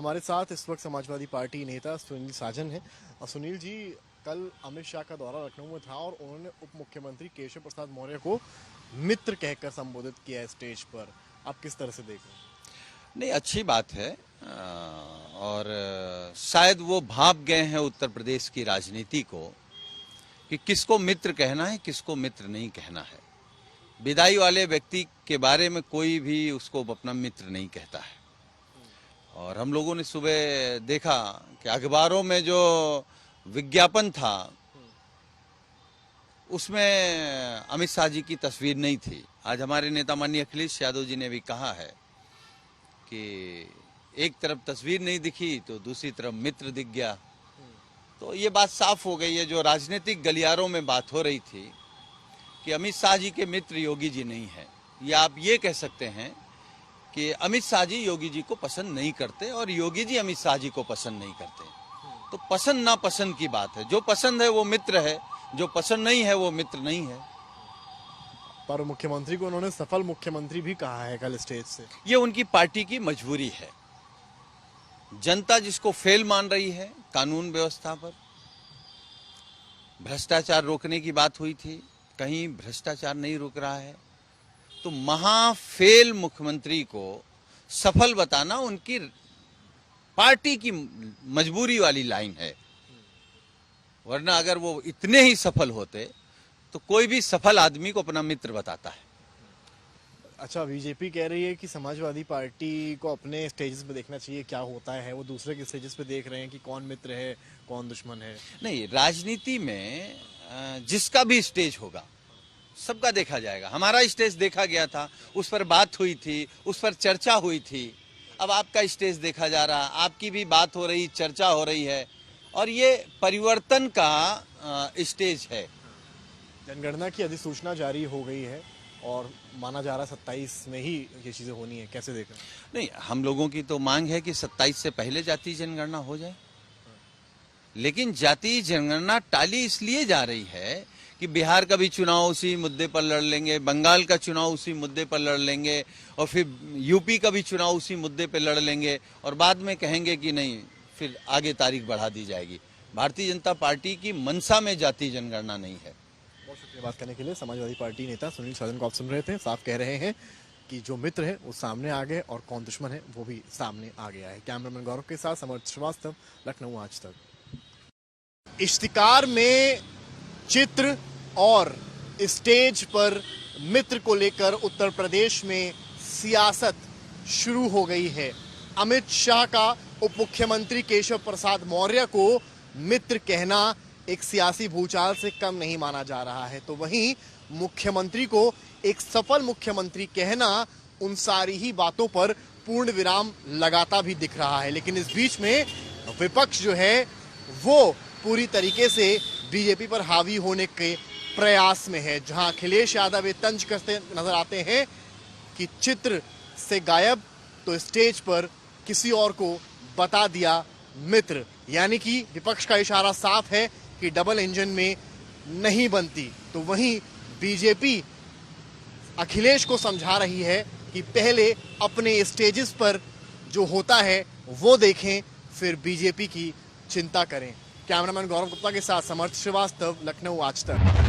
हमारे साथ इस वक्त समाजवादी पार्टी नेता सुनील साजन हैं। और सुनील जी, कल अमित शाह का दौरा लखनऊ में था और उन्होंने उप मुख्यमंत्री केशव प्रसाद मौर्य को मित्र कहकर संबोधित किया है स्टेज पर। आप किस तरह से देख रहे हैं? नहीं, अच्छी बात है और शायद वो भाप गए हैं उत्तर प्रदेश की राजनीति को कि किसको मित्र कहना है, किसको मित्र नहीं कहना है। विदाई वाले व्यक्ति के बारे में कोई भी उसको अपना मित्र नहीं कहता है। और हम लोगों ने सुबह देखा कि अखबारों में जो विज्ञापन था उसमें अमित शाह जी की तस्वीर नहीं थी। आज हमारे नेता माननीय अखिलेश यादव जी ने भी कहा है कि एक तरफ तस्वीर नहीं दिखी तो दूसरी तरफ मित्र दिख गया। तो ये बात साफ हो गई है, जो राजनीतिक गलियारों में बात हो रही थी कि अमित शाह जी के मित्र योगी जी नहीं है, या आप ये कह सकते हैं कि अमित शाह जी योगी जी को पसंद नहीं करते और योगी जी अमित शाह जी को पसंद नहीं करते। तो पसंद नापसंद की बात है। जो पसंद है वो मित्र है, जो पसंद नहीं है वो मित्र नहीं है। पर मुख्यमंत्री को उन्होंने सफल मुख्यमंत्री भी कहा है कल स्टेज से। ये उनकी पार्टी की मजबूरी है। जनता जिसको फेल मान रही है कानून व्यवस्था पर, भ्रष्टाचार रोकने की बात हुई थी, कहीं भ्रष्टाचार नहीं रुक रहा है। तो महाफेल मुख्यमंत्री को सफल बताना उनकी पार्टी की मजबूरी वाली लाइन है। वरना अगर वो इतने ही सफल होते तो कोई भी सफल आदमी को अपना मित्र बताता है। अच्छा, बीजेपी कह रही है कि समाजवादी पार्टी को अपने स्टेजेस पे देखना चाहिए, क्या होता है वो दूसरे के स्टेजेस पे देख रहे हैं कि कौन मित्र है कौन दुश्मन है। नहीं, राजनीति में जिसका भी स्टेज होगा सबका देखा जाएगा। हमारा स्टेज देखा गया था, उस पर बात हुई थी, उस पर चर्चा हुई थी। अब आपका स्टेज देखा जा रहा, आपकी भी बात हो रही, चर्चा हो रही है, और ये परिवर्तन का स्टेज है। जनगणना की अधिसूचना जारी हो गई है और माना जा रहा 27 में ही ये चीजें होनी है, कैसे देख रहे हैं? नहीं, हम लोगों की तो मांग है कि 27 से पहले जातीय जनगणना हो जाए। लेकिन जातीय जनगणना टाली इसलिए जा रही है कि बिहार का भी चुनाव उसी मुद्दे पर लड़ लेंगे, बंगाल का चुनाव उसी मुद्दे पर लड़ लेंगे, और फिर यूपी का भी चुनाव उसी मुद्दे पर लड़ लेंगे, और बाद में कहेंगे कि नहीं, फिर आगे तारीख बढ़ा दी जाएगी। भारतीय जनता पार्टी की मंशा में जातीय जनगणना नहीं है। बहुत शुक्रिया बात करने के लिए। समाजवादी पार्टी नेता सुनील साजन को आप सुन रहे थे। साफ कह रहे हैं कि जो मित्र है वो सामने आ गए और कौन दुश्मन है वो भी सामने आ गया है। कैमरामैन गौरव के साथ समर्थ श्रीवास्तव, लखनऊ आज तक। इश्तिकार में चित्र और स्टेज पर मित्र को लेकर उत्तर प्रदेश में सियासत शुरू हो गई है। अमित शाह का उप मुख्यमंत्री केशव प्रसाद मौर्य को मित्र कहना एक सियासी भूचाल से कम नहीं माना जा रहा है। तो वहीं मुख्यमंत्री को एक सफल मुख्यमंत्री कहना उन सारी ही बातों पर पूर्ण विराम लगाता भी दिख रहा है। लेकिन इस बीच में विपक्ष जो है वो पूरी तरीके से बीजेपी पर हावी होने के प्रयास में है। जहां अखिलेश यादव ये तंज कसते नजर आते हैं कि चित्र से गायब तो स्टेज पर किसी और को बता दिया मित्र, यानी कि विपक्ष का इशारा साफ है कि डबल इंजन में नहीं बनती। तो वहीं बीजेपी अखिलेश को समझा रही है कि पहले अपने स्टेजेस पर जो होता है वो देखें, फिर बीजेपी की चिंता करें। कैमरामैन गौरव गुप्ता के साथ समर्थ श्रीवास्तव, लखनऊ आज तक।